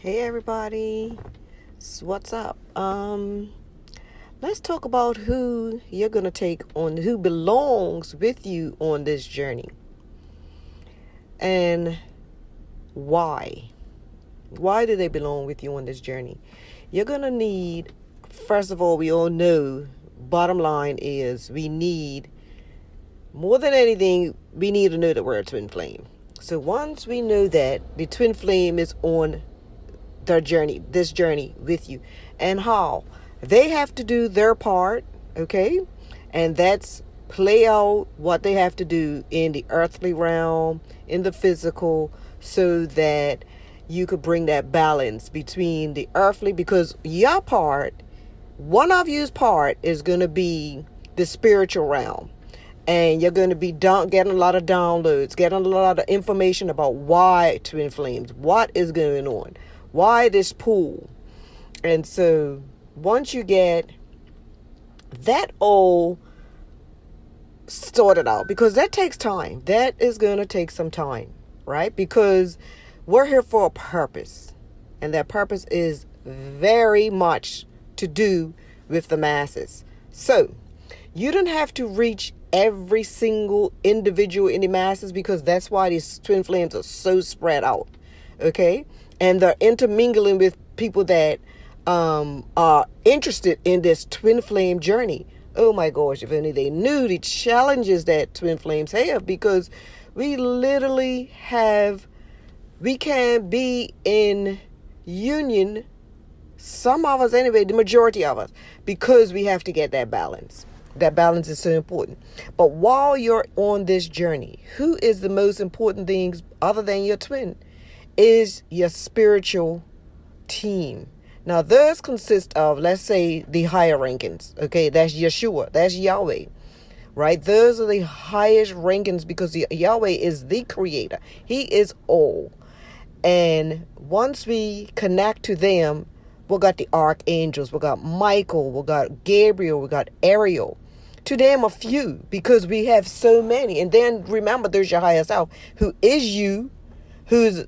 Hey everybody, what's up? Let's talk about who you're gonna take on, who belongs with you on this journey, and why. Why do they belong with you on this journey? You're gonna need, first of all, we all know. Bottom line is, we need more than anything. We need to know that we're a twin flame. So once we know that the twin flame is on this journey with you, and how they have to do their part, okay, and that's play out what they have to do in the earthly realm, in the physical, so that you could bring that balance between the earthly, because your part, one of you's part, is going to be the spiritual realm. And you're going to be getting a lot of downloads, getting a lot of information about why twin flames, what is going on, why this pull. And so once you get that all sorted out, because that takes time, that is going to take some time, right? Because we're here for a purpose, and that purpose is very much to do with the masses. So you don't have to reach every single individual in the masses, because that's why these twin flames are so spread out, okay? And they're intermingling with people that are interested in this twin flame journey. Oh my gosh, if only they knew the challenges that twin flames have, because we can be in union, some of us anyway, the majority of us, because we have to get that balance. That balance is so important. But while you're on this journey, who is the most important things other than your twin? Is your spiritual team. Now, those consist of, let's say, the higher rankings. Okay, that's Yeshua, that's Yahweh, right? Those are the highest rankings, because Yahweh is the creator. He is all. And once we connect to them, we got the archangels, we got Michael, we got Gabriel, we got Ariel, to name a few, because we have so many. And then remember, there's your higher self, who is you, who's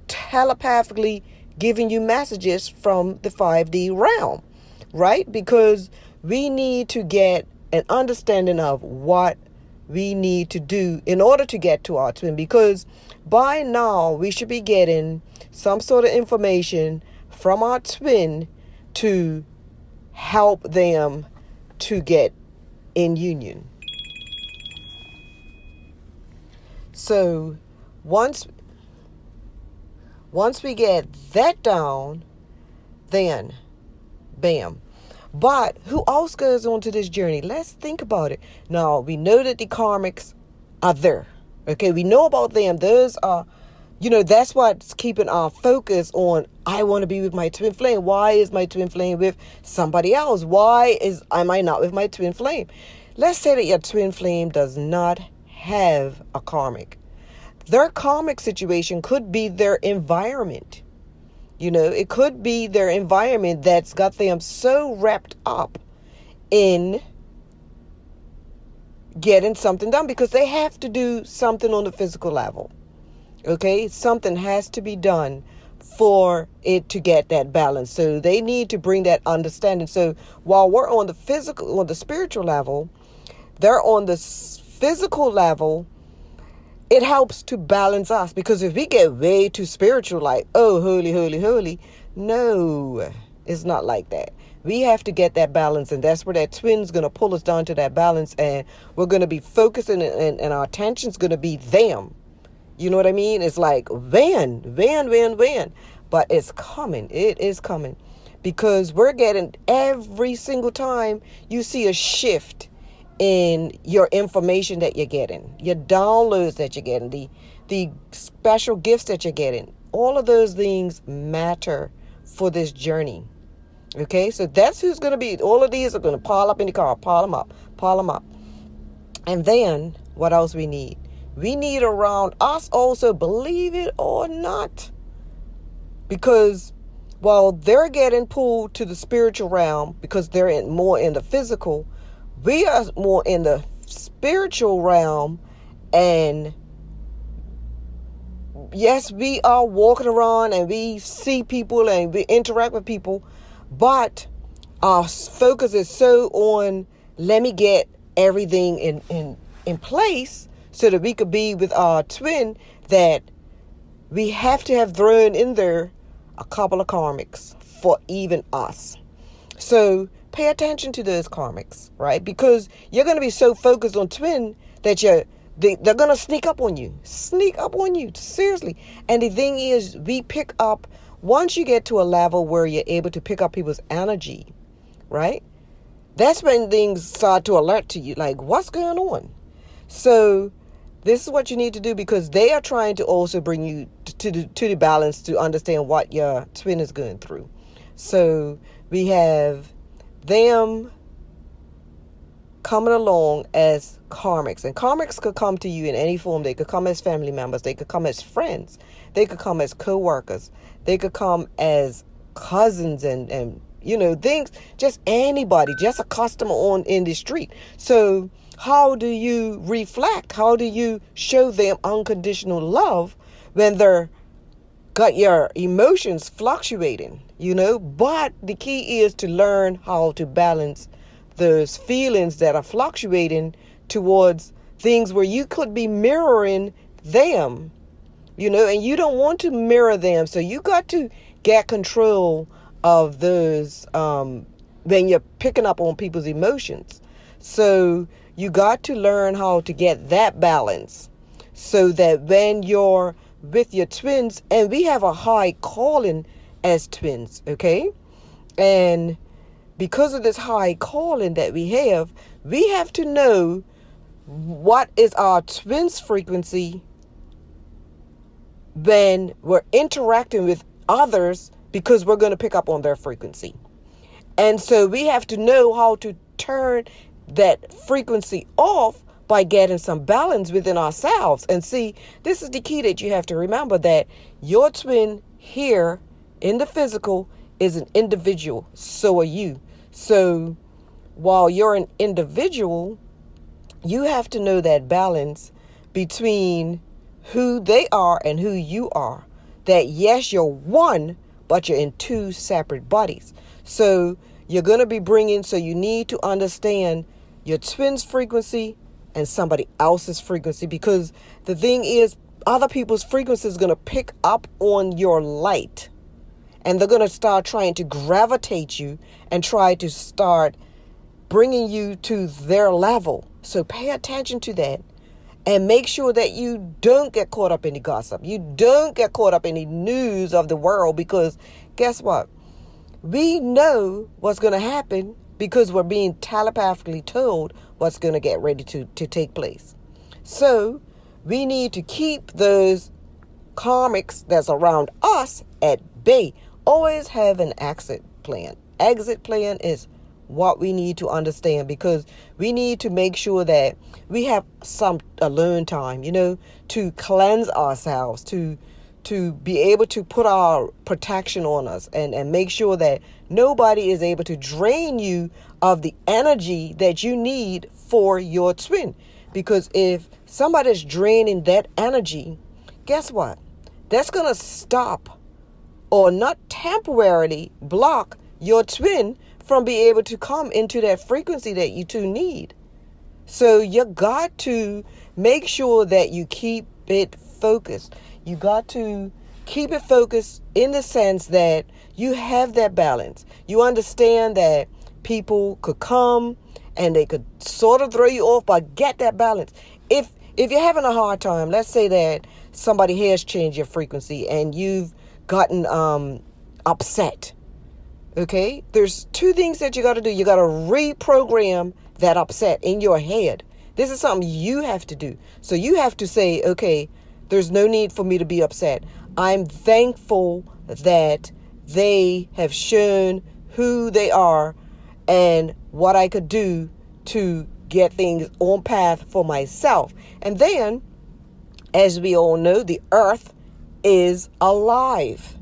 telepathically giving you messages from the 5D realm, right? Because we need to get an understanding of what we need to do in order to get to our twin, because by now we should be getting some sort of information from our twin to help them to get in union. So once we get that down, then bam. But who else goes on to this journey? Let's think about it. Now, we know that the karmics are there. Okay, we know about them. Those are, that's what's keeping our focus on, I want to be with my twin flame. Why is my twin flame with somebody else? Why am I not with my twin flame? Let's say that your twin flame does not have a karmic. Their karmic situation could be their environment. It could be their environment that's got them so wrapped up in getting something done, because they have to do something on the physical level. Okay, something has to be done for it to get that balance. So they need to bring that understanding. So while we're on the spiritual level, they're on the physical level. It helps to balance us, because if we get way too spiritual, like, oh, holy, holy, holy, no, it's not like that. We have to get that balance, and that's where that twin's going to pull us down to that balance, and we're going to be focusing, and our attention's going to be them. You know what I mean? It's like, when, but it's coming. It is coming, because we're getting, every single time you see a shift in your information that you're getting, your downloads that you're getting, the special gifts that you're getting, all of those things matter for this journey. Okay, so that's who's going to be. All of these are going to pile up in the car, pile them up. And then what else we need? We need around us also, believe it or not, because while they're getting pulled to the spiritual realm, because they're more in the physical, we are more in the spiritual realm, and yes, we are walking around and we see people and we interact with people, but our focus is so on, let me get everything in place so that we could be with our twin, that we have to have thrown in there a couple of karmics for even us. So pay attention to those karmics, right? Because you're going to be so focused on twin that they're going to sneak up on you. Sneak up on you, seriously. And the thing is, we pick up, once you get to a level where you're able to pick up people's energy, right? That's when things start to alert to you, like, what's going on? So this is what you need to do, because they are trying to also bring you to the balance to understand what your twin is going through. So we have them coming along as karmics. And karmics could come to you in any form. They could come as family members. They could come as friends. They could come as co-workers. They could come as cousins and things, just anybody, just a customer on in the street. So how do you reflect? How do you show them unconditional love when they're got your emotions fluctuating, But the key is to learn how to balance those feelings that are fluctuating towards things where you could be mirroring them, and you don't want to mirror them. So you got to get control of those when you're picking up on people's emotions. So you got to learn how to get that balance so that when you're with your twins, and we have a high calling as twins, okay? And because of this high calling that we have to know what is our twins frequency when we're interacting with others, because we're going to pick up on their frequency. And so we have to know how to turn that frequency off by getting some balance within ourselves. And see, this is the key that you have to remember, that your twin here in the physical is an individual. So are you. So while you're an individual, you have to know that balance between who they are and who you are. That yes, you're one, but you're in two separate bodies. So you're going to be so you need to understand your twin's frequency and somebody else's frequency, because the thing is, other people's frequency is going to pick up on your light, and they're going to start trying to gravitate you and try to start bringing you to their level. So pay attention to that and make sure that you don't get caught up in the gossip. You don't get caught up in the news of the world, because guess what? We know what's going to happen because we're being telepathically told what's going to get ready to take place. So we need to keep those karmics that's around us at bay. Always have an exit plan. Exit plan is what we need to understand, because we need to make sure that we have some alone time, to cleanse ourselves, to be able to put our protection on us and make sure that nobody is able to drain you of the energy that you need for your twin. Because if somebody's draining that energy, guess what? That's going to stop, or not temporarily block, your twin from being able to come into that frequency that you two need. So you got to make sure that you keep it focused. You got to keep it focused in the sense that you have that balance. You understand that people could come and they could sort of throw you off, but get that balance. If you're having a hard time, let's say that somebody has changed your frequency and you've gotten upset. Okay, there's two things that you got to do. You got to reprogram that upset in your head. This is something you have to do. So you have to say, okay, there's no need for me to be upset. I'm thankful that they have shown who they are and what I could do to get things on path for myself. And then, as we all know, the earth is alive.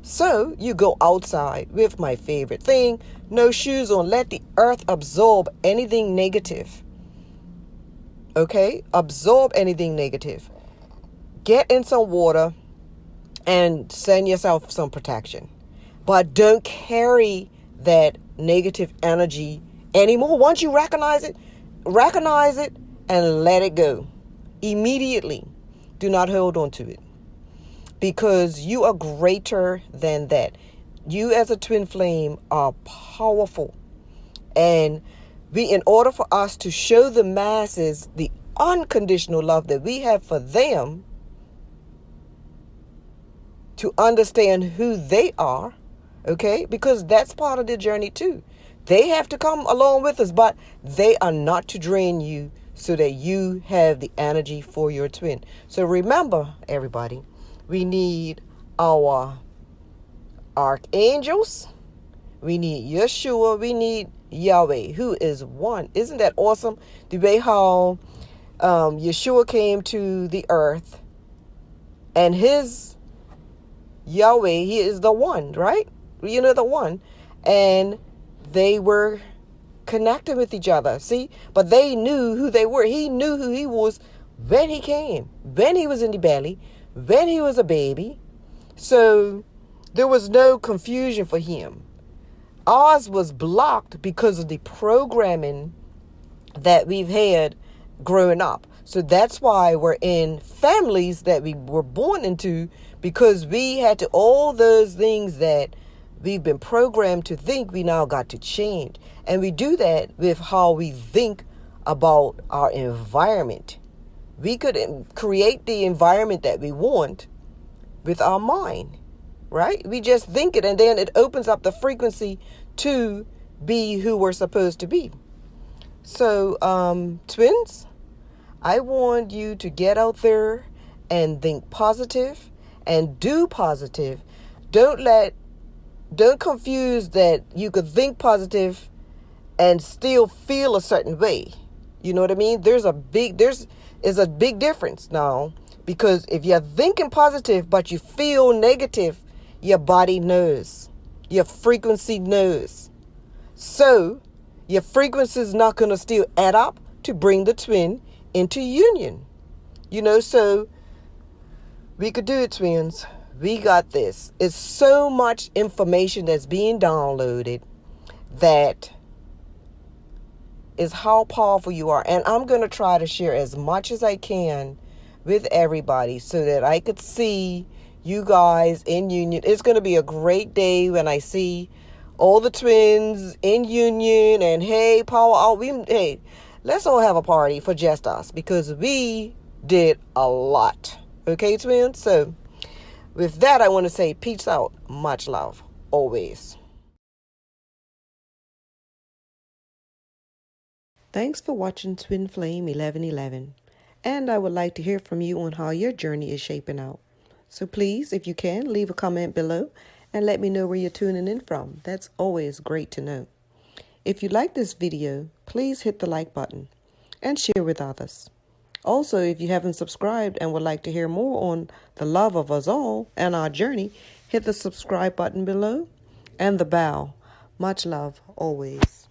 So you go outside with my favorite thing, no shoes on. Let the earth absorb anything negative. Okay? Absorb anything negative. Get in some water and send yourself some protection. But don't carry that negative energy anymore. Once you recognize it and let it go immediately. Do not hold on to it, because you are greater than that. You as a twin flame are powerful. And in order for us to show the masses the unconditional love that we have for them, to understand who they are, okay? Because that's part of the journey too. They have to come along with us, but they are not to drain you, so that you have the energy for your twin. So remember, everybody, we need our archangels, we need Yeshua, we need Yahweh, who is one. Isn't that awesome? The way how Yeshua came to the earth, and his Yahweh, he is the one, right? You know, the one. And they were connected with each other, see? But they knew who they were. He knew who he was when he came, when he was in the belly, when he was a baby. So there was no confusion for him. Ours was blocked because of the programming that we've had growing up. So that's why we're in families that we were born into, because we had to, all those things that we've been programmed to think, we now got to change. And we do that with how we think about our environment. We could create the environment that we want with our mind, right? We just think it, and then it opens up the frequency to be who we're supposed to be. So, twins, I want you to get out there and think positive and do positive. Don't confuse that you could think positive and still feel a certain way. You know what I mean? There's a big difference now, because if you're thinking positive but you feel negative, your body knows, your frequency knows. So your frequency is not going to still add up to bring the twin into union. You know, so we could do it, twins. We got this. It's so much information that's being downloaded that is how powerful you are. And I'm going to try to share as much as I can with everybody so that I could see you guys in union. It's going to be a great day when I see all the twins in union, and hey, power out. Hey, let's all have a party for just us, because we did a lot. Okay, twins? So with that, I want to say peace out. Much love. Always. Thanks for watching Twin Flame 1111. And I would like to hear from you on how your journey is shaping out. So please, if you can, leave a comment below and let me know where you're tuning in from. That's always great to know. If you like this video, please hit the like button and share with others. Also, if you haven't subscribed and would like to hear more on the love of us all and our journey, hit the subscribe button below and the bell. Much love, always.